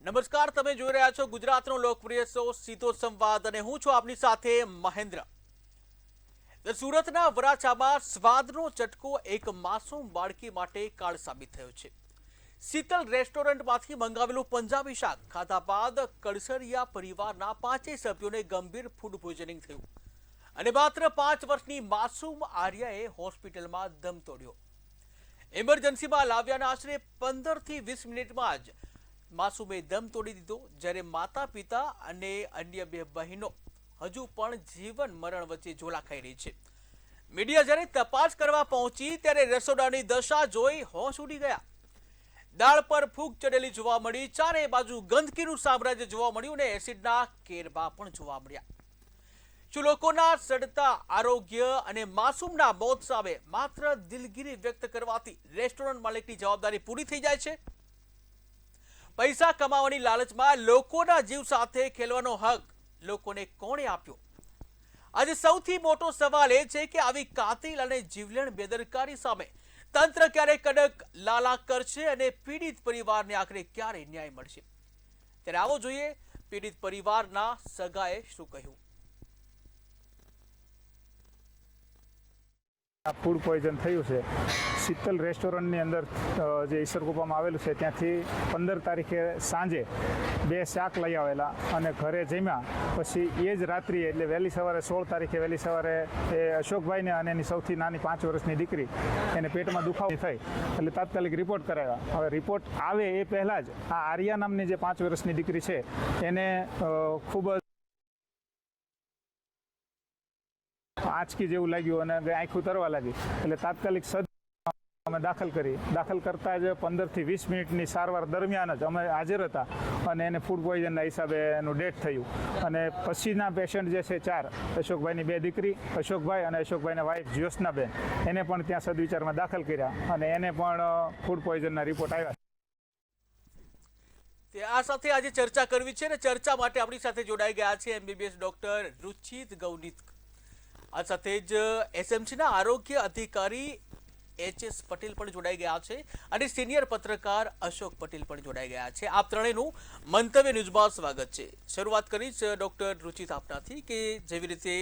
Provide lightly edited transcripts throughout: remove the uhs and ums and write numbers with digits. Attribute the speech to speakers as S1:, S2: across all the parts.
S1: નમસ્કાર, તમે જોઈ રહ્યા છો ગુજરાતનો લોકપ્રિય શો સીધો સંવાદ અને હું છું આપની સાથે મહેન્દ્ર. સુરતના વરાછામાં સ્વાદનો ચટકો એક માસૂમ બાળકી માટે કાળ સાબિત થયો છે. શીતલ રેસ્ટોરન્ટમાંથી મંગાવેલું પંજાબી શાક ખાધા બાદ કડસરિયા પરિવારના 5 સભ્યોને ગંભીર ફૂડ પોઈઝનિંગ થયું અને માત્ર 5 વર્ષની માસૂમ આર્યાએ હોસ્પિટલમાં દમ તોડ્યો. ઇમરજન્સીમાં લાવ્યાના આશરે 15 થી 20 મિનિટમાં જ માસૂમે દમ તોડી દીધો, જ્યારે માતા પિતા અને અન્ય 2 બહેનો હજુ પણ જીવન મરણ વચ્ચે ઝોલા ખાઈ રહી છે. મીડિયા જ્યારે તપાસ કરવા પહોંચી ત્યારે રસોડાની દશા જોઈ હોશ ઉડી ગયા. દાળ પર ફૂગ ચડેલી જોવા મળી, ચારે બાજુ ગંદકીનું સામ્રાજ્ય જોવા મળ્યું અને એસિડના કેરબા પણ જોવા મળ્યા. શું લોકોના સડતા આરોગ્ય અને માસૂમના મોત સામે માત્ર દિલગીરી વ્યક્ત કરવાથી રેસ્ટોરન્ટ માલિકની જવાબદારી પૂરી થઈ જાય છે? પૈસા કમાવાની લાલચમાં લોકોના જીવ સાથે ખેલવાનો હક લોકોને કોણે આપ્યો? આજે સૌથી મોટો સવાલ એ છે કે આવી કાતિલ અને જીવલેણ બેદરકારી સામે તંત્ર ક્યારે કડક લાલા કરશે અને પીડિત પરિવારને આખરે ક્યારે ન્યાય મળશે? ત્યારે આવો જોઈએ પીડિત પરિવારના સગાએ શું કહ્યું.
S2: ફૂડ પોઈઝન થયું છે. શીતલ રેસ્ટોરન્ટની અંદર જે ઈસરગુપ્પામાં આવેલું છે ત્યાંથી 15 તારીખે સાંજે 2 શાક લઈ આવેલા અને ઘરે જમ્યા. પછી એ જ રાત્રિએ એટલે વહેલી સવારે 16 તારીખે વહેલી સવારે એ અશોકભાઈને અને એની સૌથી નાની 5 વર્ષની દીકરી એને પેટમાં દુખાવો થઈ એટલે તાત્કાલિક રિપોર્ટ કરાવ્યા. હવે રિપોર્ટ આવે એ પહેલાં જ આ આર્યા નામની જે 5 વર્ષની દીકરી છે એને ખૂબ જ આંચકી જેવું લાગ્યું અને આંખું તરવા લાગી એટલે તાત્કાલિક અમે દાખલ કરતા જ 15 થી 20 મિનિટની સારવાર દરમિયાન જ અમે હાજર હતા અને એને ફૂડ પોઈઝનના હિસાબે એનું ડેથ થયું. અને પછીના પેશન્ટ જે છે 4 અશોકભાઈની 2 દીકરી અશોકભાઈ અને અશોકભાઈના વાઈફ જ્યોત્સનાબેન એને પણ ત્યાં સદવિચારમાં દાખલ કર્યા અને એને પણ ફૂડ પોઈઝનના રિપોર્ટ આવ્યા.
S1: આ સાથે આજે ચર્ચા કરવી છે અને ચર્ચા માટે આપણી સાથે જોડાઈ ગયા છે MBBS ડોક્ટર રુચિત ગૌનિત. આ સાથે જ SMCના આરોગ્ય અધિકારી HS પટેલ પણ જોડાઈ ગયા છે અને સિનિયર પત્રકાર અશોક પટેલ પણ જોડાઈ ગયા છે. આપ ત્રણેયનું મંતવ્ય ન્યૂઝમાં સ્વાગત છે. શરૂઆત કરીશ ડોક્ટર રુચિત આપનાથી કે જેવી રીતે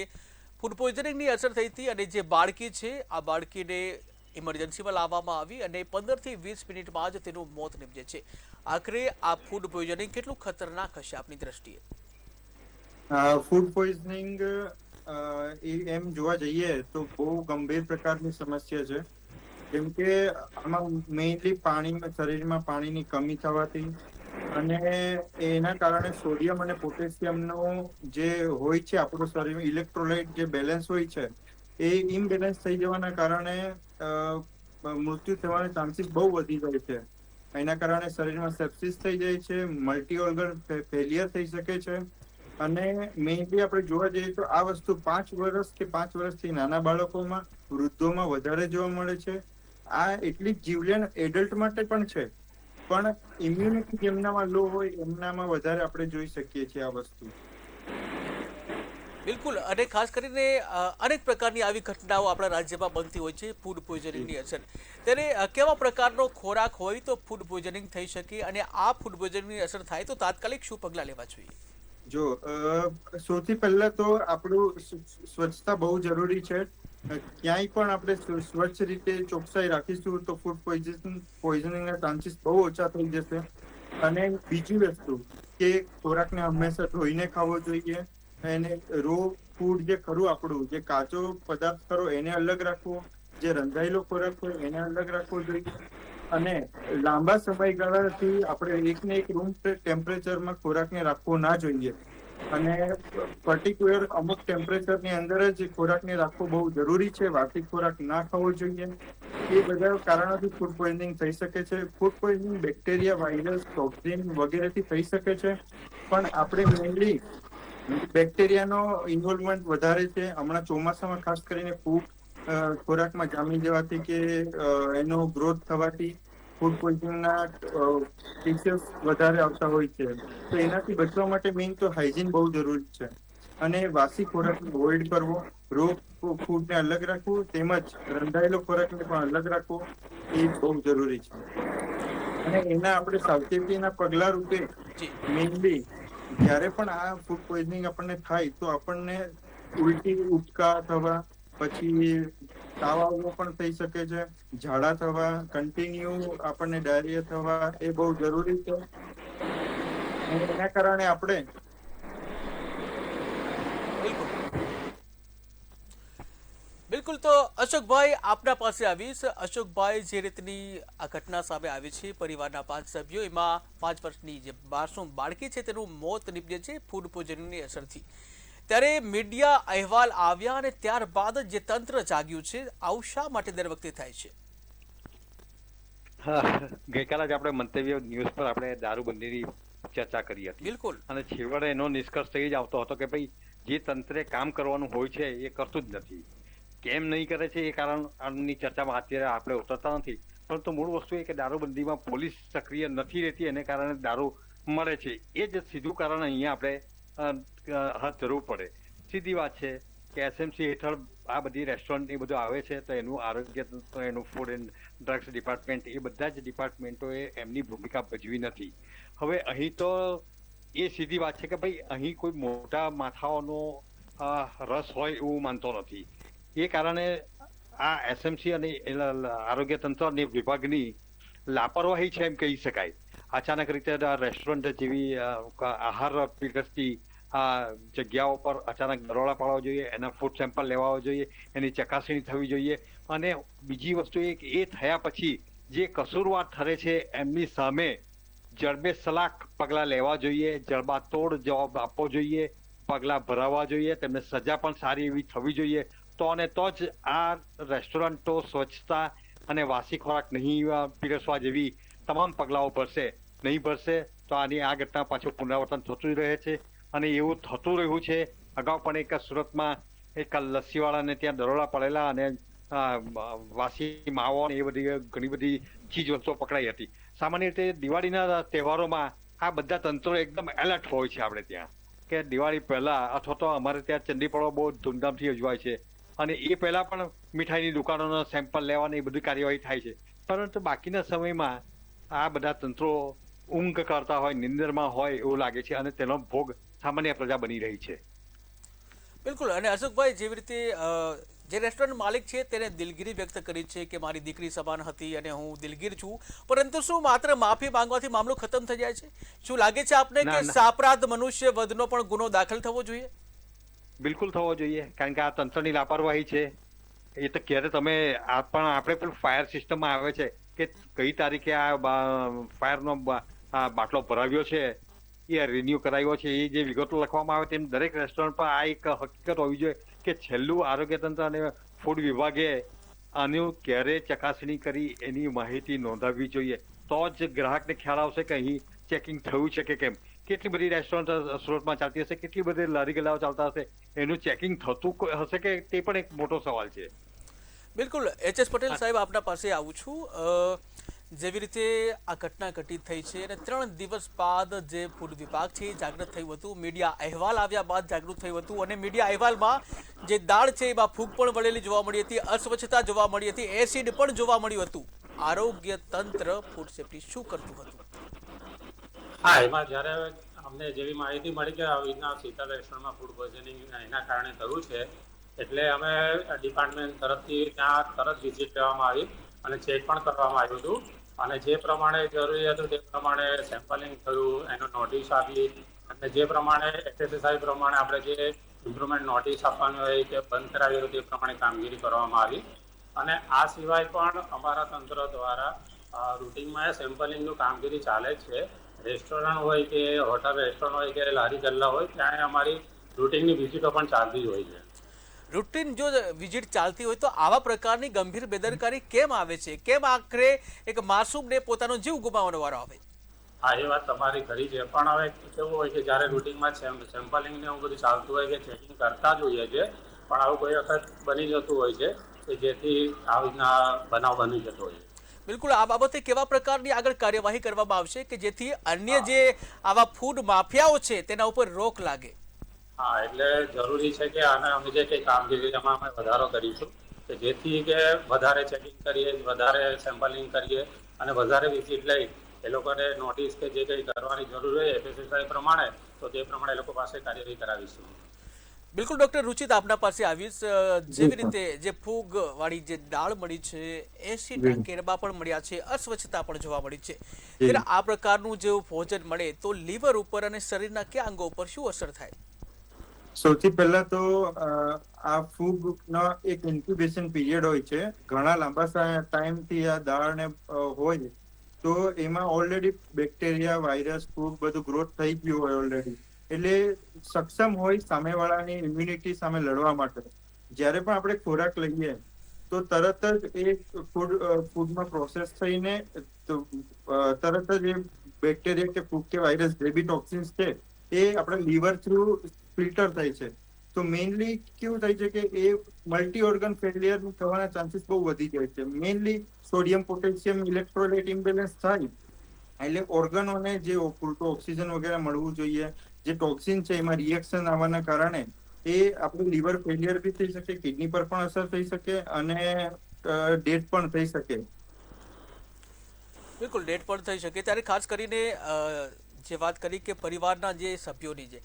S1: ફૂડ પોઈઝનિંગની અસર થઈ હતી અને જે બાળકી છે આ બાળકીને ઇમરજન્સીમાં લાવવામાં આવી અને 15 થી 20 મિનિટમાં જ તેનું મોત નીપજે છે. આખરે આ ફૂડ પોઈઝનિંગ કેટલું ખતરનાક હશે આપની દ્રષ્ટિએ?
S3: ફૂડ પોઈઝનિંગ એમ જોવા જઈએ તો બહુ ગંભીર પ્રકારની સમસ્યા છે. જેમ કે આમાં મેઇનલી શરીરમાં પાણીની કમી થવાથી અને એના કારણે સોડિયમ અને પોટેશિયમનો જે હોય છે આપણું શરીરમાં ઇલેક્ટ્રોલાઇટ જે બેલેન્સ હોય છે એ ઇમ્બેલેન્સ થઈ જવાના કારણે મૃત્યુ થવાના ચાન્સીસ બહુ વધી જાય છે. એના કારણે શરીરમાં સેપ્સિસ થઈ જાય છે, મલ્ટી ઓર્ગન ફેલિયર થઈ શકે છે. અને મેઇનલી આપણે જોવા જઈએ તો આ વસ્તુ 5 વર્ષ કે 5 વર્ષથી નાના બાળકોમાં, વૃદ્ધોમાં વધારે જોવા મળે છે. આ એટલી જીવલેણ એડલ્ટ માટે પણ છે, પણ ઇમ્યુનિટી જેમનામાં લો હોય એમનામાં વધારે આપણે જોઈ શકીએ છીએ આ વસ્તુ.
S1: બિલકુલ. અને ખાસ કરીને અનેક પ્રકારની આવી ઘટનાઓ આપણા રાજ્યમાં બનતી હોય છે ફૂડ પોઈઝનિંગની અસર. ત્યારે કેવા પ્રકારનો ખોરાક હોય તો ફૂડ પોઈઝનિંગ થઈ શકે અને આ ફૂડ પોઈઝનિંગની અસર થાય તો તાત્કાલિક શું પગલાં લેવા જોઈએ?
S3: જો સૌથી પહેલા તો આપણું સ્વચ્છતા બહુ જરૂરી છે. ક્યાંય પણ આપણે સ્વચ્છ રીતે ચોકસાઈ રાખીશું તો ફૂડ પોઈઝનિંગના ચાન્સીસ બહુ ઓછા થઈ જશે. અને બીજી વસ્તુ કે ખોરાકને હંમેશા ધોઈને ખાવો જોઈએ. એને રો ફૂડ જે ખરું આપણું જે કાચો પદાર્થ ખરો એને અલગ રાખવો, જે રંધાયેલો ખોરાક હોય એને અલગ રાખવો જોઈએ. અને લાંબા સમયગાળાથી આપણે એકને એક રૂમ ટેમ્પરેચરમાં ખોરાકને રાખવો ના જોઈએ. અને પર્ટિક્યુલર અમુક ટેમ્પરેચરની અંદર જ ખોરાકને રાખવો બહુ જરૂરી છે. વાસી ખોરાક ના ખાવો જોઈએ. એ બધા કારણોથી ફૂડ પોઈઝનિંગ થઈ શકે છે. Food poisoning bacteria, virus, toxin વગેરેથી થઈ શકે છે. પણ આપણે મેઇનલી બેક્ટેરિયાનો ઇન્વોલ્વમેન્ટ વધારે છે. હમણાં ચોમાસામાં ખાસ કરીને ફૂગ ખોરાકમાં જામી જવાથી કે એનો ગ્રોથ થવાથી ફૂડ પોઈઝનિંગના કેસીસ વધારે આવતા હોય છે. તો એનાથી બચવા માટે મેઇન તો હાઇજીન બહુ જરૂરી છે. અને વાસી ખોરાકને અવોઇડ કરવો, રો ફૂડને અલગ રાખવું તેમજ રંધાયેલો ખોરાકને પણ અલગ રાખવો એ બહુ જરૂરી છે. અને એના આપણે સાવચેતીના પગલા રૂપે
S1: જી
S3: મેઇનલી જ્યારે પણ આ ફૂડ પોઈઝનિંગ આપણને થાય તો આપણને ઉલટી ઉબકા થવા, પછી તાવ આવવો પણ થઈ શકે છે, ઝાડા થવા, કન્ટિન્યુ આપણને ડાયરિયા થવા એ બહુ જરૂરી છે. અને એના કારણે આપણે
S1: બિલકુલ. તો અશોકભાઈ આપના પાસે આવીશ. અશોકભાઈ, જે રીતની આ ઘટના સામે આવી છે, પરિવારના 5 સભ્યો, એમાં 5 વર્ષની જે માસૂમ બાળકી છે તેનું મોત નીપજે છે ફૂડ પોઈઝનિંગની અસરથી, ત્યારે મીડિયા અહેવાલ આવ્યા અને ત્યારબાદ જે તંત્ર જાગ્યું છે, આવું શા માટે દર વખતે થાય છે?
S4: હા, ગઈકાલે જ આપણે મંતવ્ય ન્યૂઝ પર આપણે દારૂબંધીની ચર્ચા કરી હતી.
S1: બિલકુલ.
S4: અને છેવટે એનો નિષ્કર્ષ થઈ જ આવતો હતો કે ભાઈ જે તંત્રે કામ કરવાનું હોય છે એ કરતું જ નથી. કેમ નહીં કરે છે એ કારણની ચર્ચામાં અત્યારે આપણે ઉતરતા નથી, પરંતુ મૂળ વસ્તુ એ કે દારૂબંધીમાં પોલીસ સક્રિય નથી રહેતી, એને કારણે દારૂ મળે છે. એ જ સીધું કારણ અહીંયા આપણે હાથ ધરવું પડે. સીધી વાત છે કે એસએમસી હેઠળ આ બધી રેસ્ટોરન્ટ એ બધું આવે છે, તો એનું આરોગ્ય, એનું ફૂડ એન્ડ ડ્રગ્સ ડિપાર્ટમેન્ટ, એ બધા જ ડિપાર્ટમેન્ટોએ એમની ભૂમિકા ભજવી નથી. હવે અહીં તો એ સીધી વાત છે કે ભાઈ અહીં કોઈ મોટા માથાઓનો રસ હોય એવું માનતો નથી. એ કારણે આ એસએમસી અને આરોગ્ય તંત્ર અને વિભાગની લાપરવાહી છે એમ કહી શકાય. અચાનક રીતે રેસ્ટોરન્ટ જેવી આહાર પીરસતી જગ્યાઓ પર અચાનક દરોડા પાડવા જોઈએ, એના ફૂડ સેમ્પલ લેવા જોઈએ, એની ચકાસણી થવી જોઈએ. અને બીજી વસ્તુ એ થયા પછી જે કસૂરવાર ઠરે છે એમની સામે જડબે સલાક પગલાં લેવા જોઈએ, જડબાતોડ જવાબ આપવો જોઈએ, પગલાં ભરાવવા જોઈએ, તેમને સજા પણ સારી એવી થવી જોઈએ. તો અને તો જ આ રેસ્ટોરન્ટો સ્વચ્છતા અને વાસી ખોરાક નહીં પીરસવા જેવી તમામ પગલાઓ ભરશે. નહીં ભરશે તો આની આ ઘટના પાછું પુનરાવર્તન થતું રહે છે. અને એવું થતું રહ્યું છે. અગાઉ પણ એક સુરતમાં એક લસ્સીવાળાને ત્યાં દરોડા પડેલા અને વાસી માવો એ બધી ઘણી બધી ચીજ વસ્તુઓ પકડાઈ હતી. સામાન્ય રીતે દિવાળીના તહેવારોમાં આ બધા તંત્રો એકદમ એલર્ટ હોય છે આપણે ત્યાં, કે દિવાળી પહેલા અથવા તો અમારે ત્યાં ચંડી પડવો બહુ ધૂમધામથી ઉજવાય છે, અને એ પહેલા પણ મીઠાઈની દુકાનોનો સેમ્પલ લેવાની એ બધી કાર્યવાહી થાય છે. પરંતુ બાકીના સમયમાં આ બધા તંત્રો ઊંઘ કરતા હોય, નિંદરમાં હોય એવું લાગે છે, અને તેનો ભોગ સામાન્ય પ્રજા બની રહી છે.
S1: બિલકુલ. અને અશોકભાઈ, જેવી રીતે જે રેસ્ટોરન્ટ માલિક છે તેને દિલગીરી વ્યક્ત કરી છે કે મારી દીકરી સમાન હતી અને હું દિલગીર છું, પરંતુ શું માત્ર માફી માંગવાથી મામલો ખતમ થઈ જાય છે? શું લાગે છે આપને કે સાપરાધ મનુષ્ય વધનો પણ ગુનો દાખલ થવો જોઈએ?
S4: બિલકુલ થવો જોઈએ, કારણ કે આ તંત્રની લાપરવાહી છે. એ તો ક્યારે તમે આપણે પણ ફાયર સિસ્ટમમાં આવે છે કે કઈ તારીખે આ ફાયરનો બાટલો ભરાવ્યો છે, એ રિન્યુ કરાવ્યો છે, એ જે વિગતો લખવામાં આવે તેમ દરેક રેસ્ટોરન્ટ પર આ એક હકીકત હોવી જોઈએ કે છેલ્લું આરોગ્ય તંત્ર અને ફૂડ વિભાગે આનું ક્યારે ચકાસણી કરી એની માહિતી નોંધાવવી જોઈએ. તો જ ગ્રાહકને ખ્યાલ આવશે કે અહીં ચેકિંગ થયું છે કે કેમ. કેટલી બધી રેસ્ટોરન્ટ સુરતમાં ચાલતી હશે, કેટલી બધી લારી ગલ્લાઓ ચાલતા હશે, એનું ચેકિંગ થતું હશે કે તે પણ એક મોટો સવાલ છે.
S1: બિલકુલ. એચ.એસ. પટેલ સાહેબ, આપના પાસે આવું છું. જેવી રીતે આ ઘટના ઘટિત થઈ છે અને 3 દિવસ બાદ જે ફૂડ વિભાગ છે એ જાગૃત થયું હતું, મીડિયા અહેવાલ આવ્યા બાદ જાગૃત થયું હતું, અને મીડિયા અહેવાલમાં જે દાળ છે એમાં ફૂગ પણ વળેલી જોવા મળી હતી, અસ્વચ્છતા જોવા મળી હતી, એસિડ પણ જોવા મળ્યું હતું. આરોગ્ય તંત્ર, ફૂડ સેફ્ટી શું કરતું હતું?
S5: હા, એમાં જ્યારે અમને જેવી માહિતી મળી કે આવી રીતના શીતલ રેસ્ટોરન્ટમાં ફૂડ પોઈઝનિંગ એના કારણે થયું છે, એટલે અમે ડિપાર્ટમેન્ટ તરફથી ત્યાં તરત વિઝિટ કરવામાં આવી અને ચેક પણ કરવામાં આવ્યું હતું. અને જે પ્રમાણે જરૂરી હતું તે પ્રમાણે સેમ્પલિંગ થયું, એનો નોટિસ આપી, અને જે પ્રમાણે એસએસઆઈ પ્રમાણે આપણે જે ઇમ્પ્રુવમેન્ટ નોટિસ આપવાની હોય કે બંધ કરાવી હોય તે પ્રમાણે કામગીરી કરવામાં આવી. અને આ સિવાય પણ અમારા તંત્ર દ્વારા રૂટીનમાં સેમ્પલિંગનું કામગીરી ચાલે છે. રેસ્ટોરન્ટ હોય કે હોટલ રેસ્ટોરન્ટ હોય કે લારી ગલ્લા હોય, ત્યાં અમારી રૂટીનની વિઝિટો પણ ચાલતી જ હોય છે.
S1: રૂટીન જો વિઝિટ ચાલતી હોય તો આવા પ્રકારની ગંભીર બેદરકારી કેમ આવે છે? કેમ આખરે એક માસૂમને પોતાનો જીવ ગુમાવવાનો વારો આવે?
S5: હા, એ વાત તમારી ખરી છે, પણ હવે કેવું હોય કે જ્યારે રૂટીનમાં સેમ્પલિંગ ને એવું બધું ચાલતું હોય કે ચેકિંગ કરતા જ હોઈએ છે, પણ આવું કોઈ વખત બની જતું હોય છે કે જેથી આવી રીતના બનાવ બની જતો હોય છે.
S1: બિલકુલ. આ બાબતે કેવા પ્રકારની આગળ કાર્યવાહી કરવામાં આવશે કે જેથી અન્ય જે આવા ફૂડ માફિયાઓ છે તેના ઉપર રોક લાગે?
S5: હા, એટલે જરૂરી છે કે આને અમે જે કંઈ કામગીરી એમાં અમે વધારો કરીશું કે જેથી કે વધારે ચેકિંગ કરીએ, વધારે સેમ્પલિંગ કરીએ અને વધારે વિઝિટ લઈ એ લોકોને નોટિસ કે જે કંઈ કરવાની જરૂર હોય FSSAI પ્રમાણે તો તે પ્રમાણે એ લોકો પાસે કાર્યવાહી કરાવીશું.
S1: બિલકુલ ડોક્ટર રુચિત આપના પાસે આવીશ. જેવી રીતે જે ફૂગ વાળી જે દાળ મળી છે 80% કેરબા પણ મળ્યા છે, અસ્વચ્છતા પણ જોવા મળી છે, ત્યારે આ પ્રકારનું જો ભોજન મળે તો લીવર ઉપર અને શરીરના કયા અંગો ઉપર શું અસર થાય?
S3: સૌથી પહેલા તો આ ફૂગનો એક ઇન્ક્યુબેશન પીરિયડ હોય છે. ઘણા લાંબા ટાઈમથી આ દાળને હોય તો એમાં ઓલરેડી બેક્ટેરિયા, વાયરસ, ફૂગ બધું ગ્રોથ થઈ ગયું હોય ઓલરેડી, એટલે સક્ષમ હોય સામેવાળાની ઇમ્યુનિટી સામે લડવા માટે. જ્યારે પણ આપણે ખોરાક લઈએ તો તરત જ એ ફૂડમાં પ્રોસેસ થઈને તરત જ એ બેક્ટેરિયા કે ફૂગ કે વાયરસ જે બી ટોક્સિન્સ છે એ આપણા લીવર થ્રુ ફિલ્ટર થાય છે. તો મેઇનલી કેવું થાય છે કે એ મલ્ટી ઓર્ગન ફેલિયર થવાના ચાન્સીસ બહુ વધી જાય છે. Mainly sodium, potassium, electrolyte imbalance થાય એટલે ઓર્ગનોને જે પૂરતું ઓક્સિજન વગેરે મળવું જોઈએ, જે ટોક્સિન છે એમાં રિએક્શન આવવાના કારણે એ આપણું લીવર ફેલિયર બી થઈ શકે, કિડની પર પણ અસર થઈ શકે અને ડેથ પણ થઈ શકે.
S1: બિલકુલ ડેથ પણ થઈ શકે. ત્યારે ખાસ કરીને જે વાત કરી કે પરિવારના જે સભ્યોની જે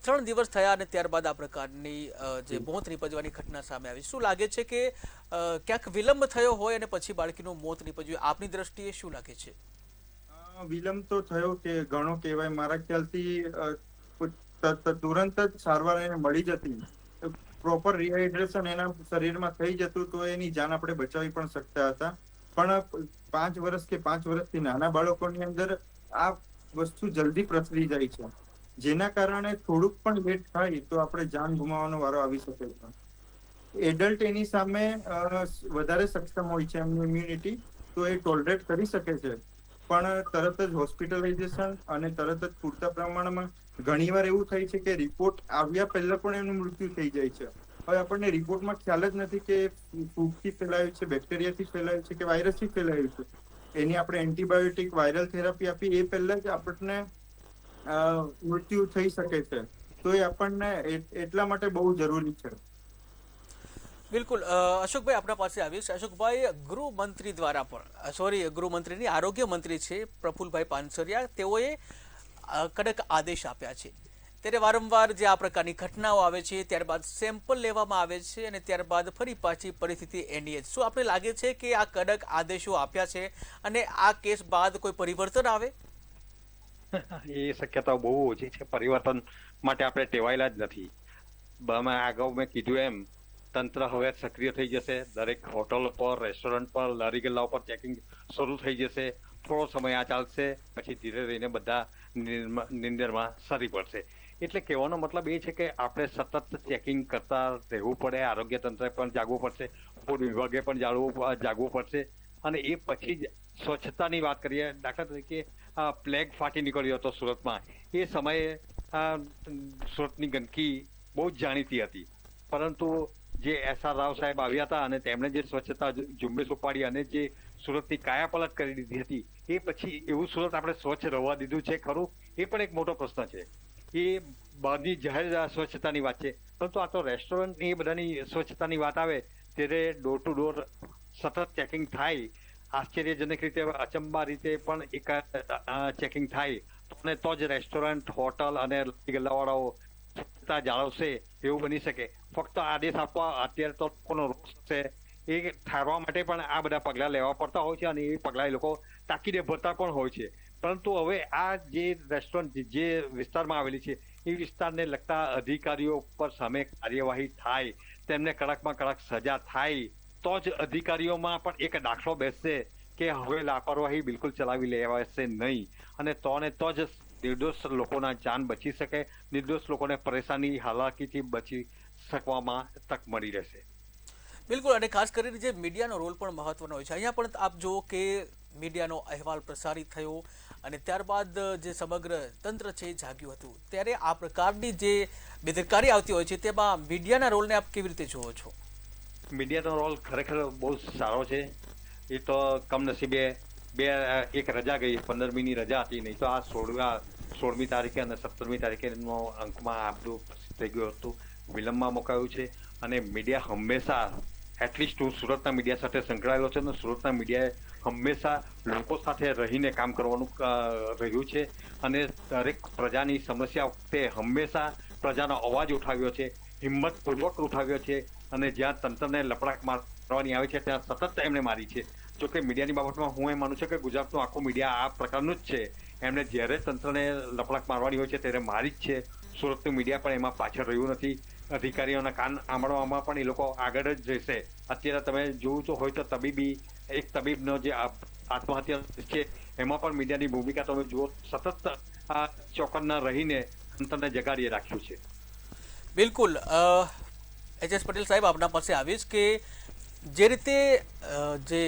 S1: 3 દિવસ થયા અને ત્યારબાદ આ પ્રકારની જે મોત નીપજવાની ઘટના સામે આવી, શું લાગે છે કે ક્યાંક વિલંબ થયો હોય અને પછી બાળકીનું મોત નીપજ્યું? આપની દ્રષ્ટિએ શું લાગે છે?
S3: વિલંબ તો થયો કે ઘણો કહેવાય. મારા ખ્યાલથી તુરંત જ સારવાર એને મળી જતી, પ્રોપર રિહાઇડ્રેશન એના શરીરમાં થઈ જતું તો એની જાન આપણે બચાવી પણ શકતા હતા. પણ 5 વર્ષ કે 5 વર્ષથી નાના બાળકોની અંદર આ વસ્તુ જલ્દી પ્રસરી જાય છે, જેના કારણે થોડુંક પણ લેટ થાય તો આપણે જાન ગુમાવવાનો વારો આવી શકે છે. એડલ્ટ એની સામે વધારે સક્ષમ હોય છે, એમની ઇમ્યુનિટી, તો એ ટોલરેટ કરી શકે છે. પણ તરત જ હોસ્પિટલાઇઝેશન અને તરત જ પૂરતા પ્રમાણમાં ઘણીવાર એવું થાય છે કે રિપોર્ટ આવ્યા પહેલા પણ એનું મૃત્યુ થઈ જાય છે. હવે આપણને રિપોર્ટમાં ખ્યાલ જ નથી કે ફૂગથી ફેલાયું છે, બેક્ટેરિયાથી ફેલાયું છે કે વાયરસથી ફેલાયું છે. એની આપણે એન્ટીબાયોટિક, વાયરલ થેરાપી આપી એ પહેલા જ આપણને મૃત્યુ થઈ શકે છે. તો એ આપણને એટલા માટે બહુ જરૂરી છે.
S1: બિલકુલ અશોકભાઈ આપણા પાસે આવીશ. અશોકભાઈ, ગૃહમંત્રી દ્વારા પણ ગૃહમંત્રીની આરોગ્ય મંત્રી છે પ્રફુલભાઈ પાનસરિયા, તેઓએ કડક આદેશ આપ્યા છે. ત્યારે વારંવાર જે આ પ્રકારની ઘટનાઓ આવે છે ત્યારબાદ સેમ્પલ લેવામાં આવે છે અને ત્યારબાદ ફરી પાછી પરિસ્થિતિ એની જ. શું આપણે લાગે છે કે આ કડક આદેશો આપ્યા છે અને આ કેસ બાદ કોઈ પરિવર્તન આવે?
S4: એ શક્યતાઓ બહુ ઓછી છે. પરિવર્તન માટે આપણે ટેવાયેલા જ નથી. અગાઉ મેં કીધું એમ તંત્ર હવે સક્રિય થઈ જશે. દરેક હોટલ પર, રેસ્ટોરન્ટ પર, લારી ગલ્લા પર ચેકિંગ શરૂ થઈ જશે. થોડો સમય આ ચાલશે, પછી ધીરે ધીરે બધા નિંદરમાં સરી પડશે. એટલે કહેવાનો મતલબ એ છે કે આપણે સતત ચેકિંગ કરતા રહેવું પડે. આરોગ્ય તંત્રે પણ જાગવું પડશે, ફૂડ વિભાગે પણ જાગવું પડશે. અને એ પછી જ સ્વચ્છતાની વાત કરીએ. દાખલા તરીકે પ્લેગ ફાટી નીકળ્યો હતો સુરતમાં. એ સમયે સુરતની ગંદકી બહુ જ જાણીતી હતી, પરંતુ જે SR રાવ સાહેબ આવ્યા હતા અને તેમણે જે સ્વચ્છતા ઝુંબેશ ઉપાડી અને જે સુરતની કાયાપલટ કરી દીધી હતી, એ પછી એવું સુરત આપણે સ્વચ્છ રહેવા દીધું છે ખરું? એ પણ એક મોટો પ્રશ્ન છે. એ બહારની જાહેર સ્વચ્છતાની વાત છે, પરંતુ આ તો રેસ્ટોરન્ટની એ બધાની સ્વચ્છતાની વાત આવે ત્યારે ડોર ટુ ડોર સતત ચેકિંગ થાય. આશ્ચર્યજનક રીતે, અચંબા રીતે પણ એક ચેકિંગ થાય અને તો જ રેસ્ટોરન્ટ, હોટલ અને ગલ્લાવાળાઓ સ્વચ્છતા જાળવશે એવું બની શકે. ફક્ત આદેશ આપવા અત્યારે તો લોકોનો રોષ છે એ ઠારવા માટે પણ આ બધા પગલાં લેવા પડતા હોય છે અને એ પગલાં એ લોકો તાકીદે ભરતા પણ હોય છે. પરંતુ હવે આ જે રેસ્ટોરન્ટ જે વિસ્તારમાં આવેલી છે એ વિસ્તારને લગતા અધિકારીઓ પર સામે કાર્યવાહી થાય, તેમને કડકમાં કડક સજા થાય, તો જ અધિકારીઓમાં પણ એક દાખલો બેસશે કે હવે લાપરવાહી બિલકુલ ચલાવી લેવાશે નહીં. અને તો જ નિર્દોષ લોકોના જાન બચી શકે, નિર્દોષ લોકોને પરેશાની, હાલાકીથી બચી શકવામાં તક મળી રહેશે.
S1: બિલકુલ. અને ખાસ કરીને જે મીડિયાનો રોલ પણ મહત્વનો હોય છે. અહીંયા પણ આપ જુઓ કે મીડિયાનો અહેવાલ પ્રસારિત થયો અને ત્યારબાદ જે સમગ્ર તંત્ર છે એ જાગ્યું હતું. ત્યારે આ પ્રકારની જે બેદરકારી આવતી હોય છે તેમાં મીડિયાના રોલને આપ કેવી રીતે જુઓ છો?
S4: મીડિયાનો રોલ ખરેખર બહુ સારો છે. એ તો કમનસીબે એક રજા ગઈ, 15મીની રજા હતી, નહીં તો આ 16મી તારીખે અને 17મી તારીખેનો અંકમાં આ બધું થઈ ગયું હતું. વિલંબમાં મુકાયું છે અને મીડિયા હંમેશા એટલીસ્ટ હું સુરતના મીડિયા સાથે સંકળાયેલો છે અને સુરતના મીડિયાએ હંમેશા લોકો સાથે રહીને કામ કરવાનું રહ્યું છે અને દરેક પ્રજાની સમસ્યા વખતે હંમેશા પ્રજાનો અવાજ ઉઠાવ્યો છે, હિંમતપૂર્વક ઉઠાવ્યો છે અને જ્યાં તંત્રને લપડાક મારવાની આવે છે ત્યાં સતત એમણે મારી છે. જોકે મીડિયાની બાબતમાં હું એમ માનું છું કે ગુજરાતનું આખું મીડિયા આ પ્રકારનું જ છે. એમણે જ્યારે તંત્રને લપડાક મારવાની હોય છે ત્યારે મારી જ છે. સુરતનું મીડિયા પણ એમાં પાછળ રહ્યું નથી. અધિકારીઓના કાન આંબળવામાં પણ એ લોકો આગળ જ રહેશે. અત્યારે તમે જોવું તો હોય તો એક તબીબનો જે આત્મહત્યા છે એમાં પણ મીડિયાની ભૂમિકા તમે જુઓ, સતત આ ચોકન્ના રહીને તંત્રને જગાડીએ રાખ્યું છે.
S1: બિલકુલ. એચ.એસ. પટેલ સાહેબ, આપના પાસે આવીશ કે જે રીતે જે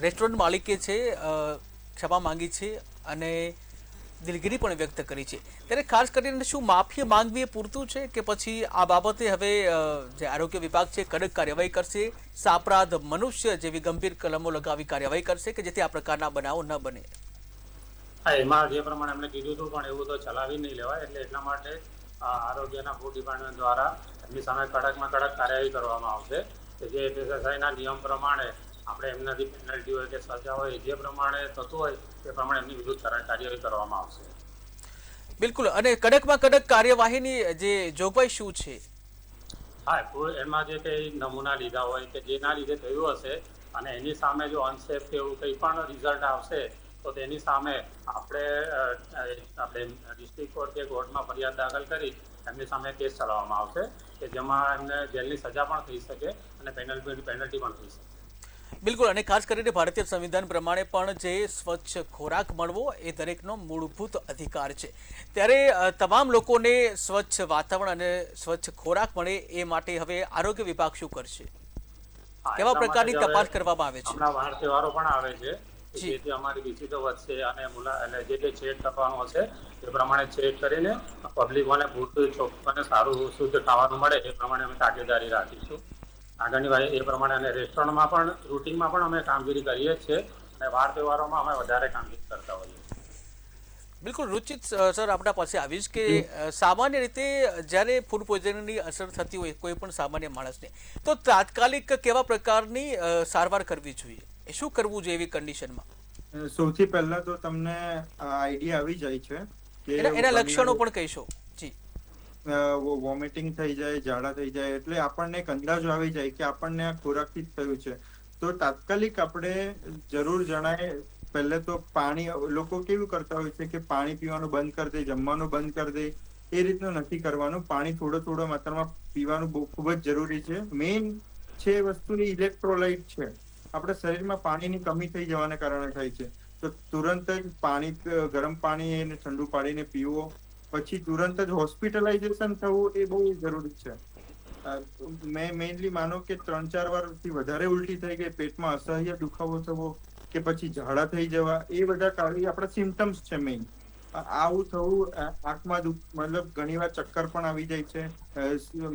S1: રેસ્ટોરન્ટ માલિકે છે ક્ષમા માંગી છે અને દિલગીરી પણ વ્યક્ત કરી છે, ત્યારે ખાસ કરીને શું માફી માંગવી એ પૂરતું છે કે પછી આ બાબતે હવે જે આરોગ્ય વિભાગ છે કડક કાર્યવાહી કરશે, સાપરાધ મનુષ્ય જેવી ગંભીર કલમો લગાવી કાર્યવાહી કરશે કે જેથી આ પ્રકારના બનાવો ન બને?
S5: હા, એમાં જે પ્રમાણે એમણે કીધું હતું પણ એવું તો ચલાવી નહીં લેવાય. એટલે એટલા માટે આરોગ્યના ફૂડ ડિપાર્ટમેન્ટ દ્વારા એમની સામે કડકમાં કડક કાર્યવાહી કરવામાં આવશે કે જે FSSAIના નિયમ પ્રમાણે આપણે એમનાથી પેનલ્ટી હોય કે સજા હોય જે પ્રમાણે થતું હોય તે પ્રમાણે એમની વિરુદ્ધ કાર્યવાહી કરવામાં આવશે.
S1: બિલકુલ. અને કડકમાં કડક કાર્યવાહીની જે જોગવાઈ શું છે?
S5: હા, એમાં જે કંઈ નમૂના લીધા હોય કે જેના લીધે થયું હશે અને એની સામે જો અનસેફ કે એવું કંઈ પણ રિઝલ્ટ આવશે તો તેની સામે આપણે ડિસ્ટ્રિક્ટ કોર્ટ કે કોર્ટમાં ફરિયાદ દાખલ કરી એમની સામે કેસ ચલાવવામાં આવશે કે જેમાં એમને જેલની સજા પણ થઈ શકે અને પેનલ્ટી પણ થઈ શકે.
S1: બિલકુલ. અને ખાસ કરીને ભારતીય સંવિધાન પ્રમાણે પણ જે સ્વચ્છ ખોરાક મળવો એ દરેકનો મૂળભૂત અધિકાર છે. ત્યારે તમામ લોકોને સ્વચ્છ વાતાવરણ અને સ્વચ્છ ખોરાક મળે એ માટે હવે આરોગ્ય વિભાગ શું કરશે? કેવા પ્રકારની તપાસ કરવામાં આવે છે?
S5: હમણાં વાર તહેવારો પણ આવે છે, જેથી અમારી વિઝિટો વધશે અને જે ચેક કરવાનું હશે એ પ્રમાણે ચેક કરીને પબ્લિકોને પૂરતું ચોખ્ખું અને સારું શુદ્ધ ખાવાનું મળે એ પ્રમાણે અમે તાકેદારી રાખીશું. આગળની વાત એ પ્રમાણે અને રેસ્ટોરન્ટમાં પણ રૂટિનમાં પણ અમે કામગીરી કરીએ જ છીએ અને વાર તહેવારોમાં અમે વધારે કામગીરી કરતા હોઈએ છીએ.
S1: બિલકુલ. રુચિત સર, આપણા પાસે આવીશ કે સામાન્ય રીતે જ્યારે ફૂડ પોઈઝનિંગની અસર થતી હોય કોઈ પણ સામાન્ય માણસને, તો તાત્કાલિક કેવા પ્રકારની સારવાર કરવી જોઈએ, એ શું કરવું જોઈએ એવી કન્ડિશનમાં?
S3: સૌથી પહેલા તો તમને આઈડિયા આવી જાય છે કે
S1: એના લક્ષણો પણ કહીશો. જી.
S3: વોમિટિંગ થઈ જાય, ઝાડા થઈ જાય, એટલે આપણને એક અંદાજો આવી જાય કે આપણને આ ખોરાકથી જ થયું છે. તો તાત્કાલિક આપણે જરૂર જણાય પહેલે તો પાણી, લોકો કેવું કરતા હોય છે કે પાણી પીવાનું બંધ કરી દે, જમવાનું બંધ કરી દે, એ રીતનું નથી કરવાનું. પાણી થોડો માત્રામાં પીવાનું બહુ ખૂબ જ જરૂરી છે. મેઇન છે વસ્તુની ઇલેક્ટ્રોલાઇટ છે. આપણા શરીરમાં પાણીની કમી થઈ જવાને કારણે થાય છે. તો તુરંત જ પાણી, ગરમ પાણી એને ઠંડુ પાડીને પીવો, પછી તુરંત જ હોસ્પિટલાઇઝેશન થવું એ બહુ જરૂરી છે. મેં મેઇનલી માનો કે 3-4 વારથી વધારે ઉલટી થઈ ગઈ, પેટમાં અસહ્ય દુખાવો થવો કે પછી ઝાડા થઈ જવા, એ બધા આપણા સિમ્ટમ્સ છે મેઇન. આવું થવું, આંખમાં મતલબ ઘણીવાર ચક્કર પણ આવી જાય છે,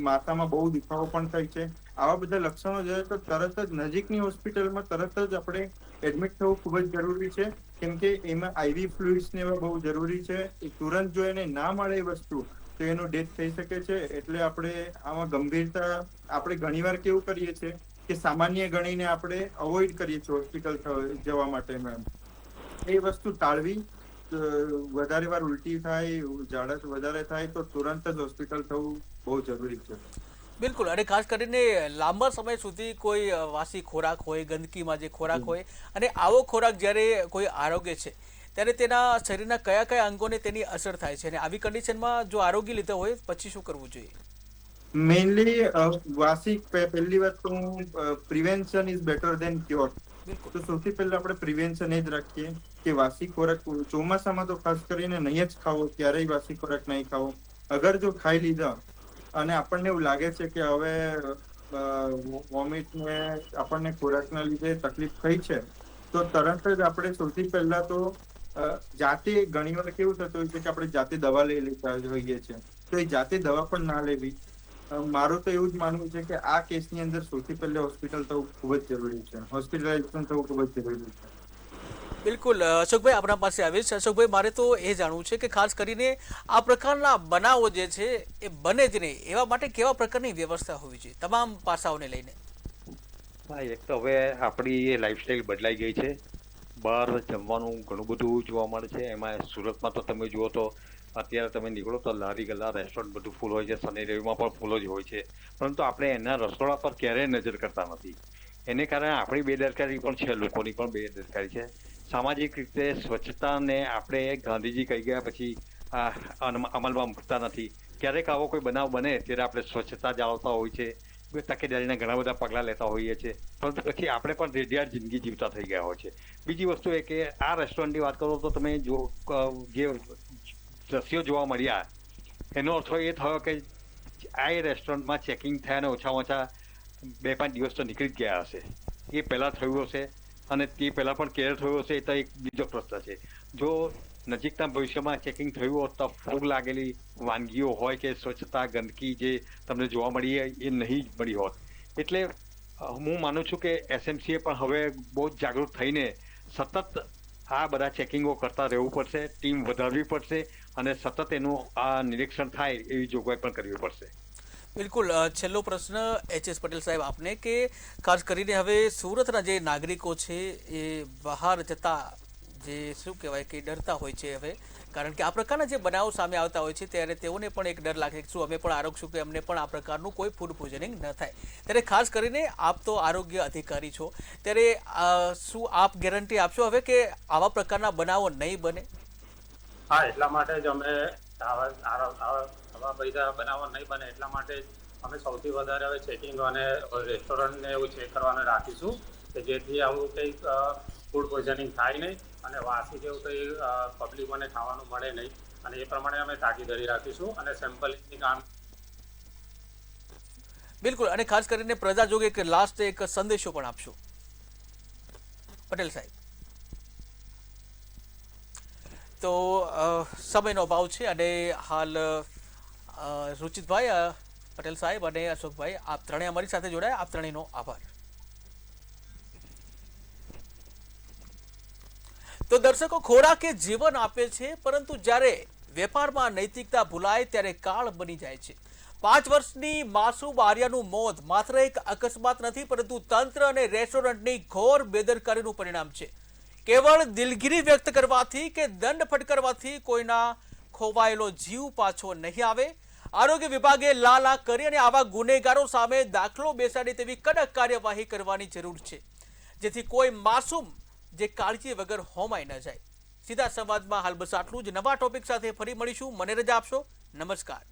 S3: માથામાં બહુ દુખાવો પણ થાય છે. આવા બધા લક્ષણો જોઈએ તો તરત જ નજીકની હોસ્પિટલમાં તરત જ આપણે એડમિટ થવું ખૂબ જ જરૂરી છે. કેમ કે એમાં આઈવી ફ્લુઇડ્સ ને એવા બહુ જરૂરી છે. એ તુરંત જો એને ના મળે એ વસ્તુ તો એનું ડેથ થઈ શકે છે. એટલે આપણે આમાં ગંભીરતા, આપણે ઘણીવાર કેવું કરીએ છીએ કે સામાન્ય ગણીને આપણે અવોઇડ કરીએ છીએ હોસ્પિટલ જવા માટે. એ વસ્તુ ટાળવી. વધારે વાર ઉલટી થાય, ઝાડા વધારે થાય તો તુરંત જ હોસ્પિટલ થવું બહુ જરૂરી છે.
S1: બિલકુલ. અને ખાસ કરીને લાંબા સમય સુધી કોઈ વાસી ખોરાક હોય, ગંદકીમાં જે ખોરાક હોય, અને આવો ખોરાક જ્યારે કોઈ આરોગ્ય છે ત્યારે તેના શરીરના કયા કયા અંગોને તેની અસર થાય છે, અને આવી કન્ડિશનમાં જો આરોગ્ય લીધો હોય પછી શું કરવું જોઈએ?
S3: મેઇનલી વાસી, પહેલી વાત તો prevention is better than cure. તો સૌથી પહેલા આપણે પ્રિવેન્શન એ જ રાખીએ કે વાસી ખોરાક ચોમાસામાં તો ખાસ કરીને નહીં જ ખાવો, ક્યારેય વાસી ખોરાક નહીં ખાવો. અગર જો ખાઈ લીધા અને આપણને એવું લાગે છે કે હવે વોમિટ ને આપણને ખોરાકના લીધે તકલીફ થઈ છે, તો તરત જ આપણે સૌથી પહેલા તો જાતે, ઘણીવાર કેવું થતું હોય છે કે આપણે જાતે દવા લઈ લેતા હોઈએ છીએ, તો એ જાતે દવા પણ ના લેવી. મારું તો એવું જ માનવું છે કે આ કેસની અંદર સૌથી પહેલા હોસ્પિટલ થવું ખૂબ જ જરૂરી છે, હોસ્પિટલાઇઝેશન થવું ખૂબ જ જરૂરી છે.
S1: બિલકુલ. અશોકભાઈ, આપણા પાસે આવીશ. અશોકભાઈ, મારે તો એ જાણવું છે કે ખાસ કરીને આ પ્રકારના બનાવો જે છે એ બને જ નહીં એવા માટે કેવા પ્રકારની વ્યવસ્થા હોવી જોઈએ તમામ પાસાઓને લઈને?
S4: હા, એક તો હવે આપણી લાઈફસ્ટાઈલ બદલાઈ ગઈ છે. બહાર જમવાનું ઘણું બધું જોવા મળે છે. એમાં સુરતમાં તો તમે જુઓ તો અત્યારે તમે નીકળો તો લારી ગલ્લા રેસ્ટોરન્ટ બધું ફૂલ હોય છે. શનિ રવિમાં પણ ફૂલ જ હોય છે. પરંતુ આપણે એના રસોડા પર ક્યારેય નજર કરતા નથી. એને કારણે આપણી બેદરકારી પણ છે, લોકોની પણ બેદરકારી છે. સામાજિક રીતે સ્વચ્છતાને આપણે ગાંધીજી કહી ગયા પછી અમલમાં મૂકતા નથી. ક્યારેક આવો કોઈ બનાવ બને ત્યારે આપણે સ્વચ્છતા જાળવતા હોય છે, તકેદારીના ઘણા બધા પગલાં લેતા હોઈએ છીએ, પરંતુ પછી આપણે પણ રેડિયાળ જિંદગી જીવતા થઈ ગયા હોય છે. બીજી વસ્તુ એ કે આ રેસ્ટોરન્ટની વાત કરો તો તમે જો જે દ્રશ્યો જોવા મળ્યા એનો અર્થ એ થયો કે આ રેસ્ટોરન્ટમાં ચેકિંગ થયા ને ઓછામાં ઓછા 2-5 દિવસ તો નીકળી જ ગયા હશે. એ પહેલાં થયું હશે અને તે પહેલાં પણ ક્યારે થયું હશે એ તો એક બીજો પ્રશ્ન છે. જો નજીકના ભવિષ્યમાં ચેકિંગ થયું હોત તો ફૂગ લાગેલી વાનગીઓ હોય કે સ્વચ્છતા ગંદકી જે તમને જોવા મળી એ નહીં જ મળી હોત. એટલે હું માનું છું કે એસએમસીએ પણ હવે બહુ જ જાગૃત થઈને સતત આ બધા ચેકિંગો કરતા રહેવું પડશે, ટીમ વધારવી પડશે અને સતત એનું આ નિરીક્ષણ થાય એવી જોગવાઈ પણ કરવી પડશે.
S1: બિલકુલ. છેલ્લો પ્રશ્ન એચ.એસ. પટેલ સાહેબ આપને કે ખાસ કરીને હવે સુરતના જે નાગરિકો છે એ બહાર જતા જે શું કહેવાય કે ડરતા હોય છે હવે, કારણ કે આ પ્રકારના જે બનાવો સામે આવતા હોય છે ત્યારે તેઓને પણ એક ડર લાગે કે શું અમે પણ આરોગશું કે અમને પણ આ પ્રકારનું કોઈ ફૂડ પોઈઝનિંગ ન થાય. ત્યારે ખાસ કરીને આપ તો આરોગ્ય અધિકારી છો, ત્યારે શું આપ ગેરંટી આપશો હવે કે આવા પ્રકારના બનાવો નહીં બને?
S5: હા, એટલા માટે જ અમે આવા બધા બનાવો નહીં બને એટલા માટે જ અમે સૌથી વધારે હવે ચેકિંગ અને રેસ્ટોરન્ટને એવું ચેક કરવાનું રાખીશું કે જેથી આવું કંઈક ફૂડ પોઈઝનિંગ થાય નહીં અને વાસી જેવું કંઈ પબ્લિકોને ખાવાનું મળે નહીં. અને એ પ્રમાણે અમે તાકીદારી રાખીશું અને સેમ્પલિંગની કામ.
S1: બિલકુલ. અને ખાસ કરીને પ્રજા જોગે એક લાસ્ટ એક સંદેશો પણ આપશો પટેલ સાહેબ? તો સમયનો અભાવ છે અને હાલ રુચિતભાઈ, પટેલ સાહેબ અને અશોકભાઈ, આપ ત્રણેય અમારી સાથે જોડાયા. આપ ત્રણેયનો આભાર. તો દર્શકો, ખોરાક એ જીવન આપે છે, પરંતુ જ્યારે વેપારમાં નૈતિકતા ભૂલાય ત્યારે કાળ બની જાય છે. 5 વર્ષની માસૂમ આર્યાનું મોત માત્ર એક અકસ્માત નથી, પરંતુ તંત્ર અને રેસ્ટોરન્ટની ઘોર બેદરકારીનું પરિણામ છે. કેવળ દિલગીરી વ્યક્ત કરવાથી કે દંડ ફટકારવાથી કોઈના ખોવાયેલો જીવ પાછો નહીં આવે. આરોગ્ય વિભાગે લાલા કરી અને આવા ગુનેગારો સામે દાખલો બેસાડે તેવી કડક કાર્યવાહી કરવાની જરૂર છે, જેથી કોઈ માસૂમ જે કાળજી વગર હોમાઈ ન જાય. સીધા સંવાદમાં હાલ બસ આટલું જ. નવા ટોપિક સાથે ફરી મળીશું. મને રજા આપશો. નમસ્કાર.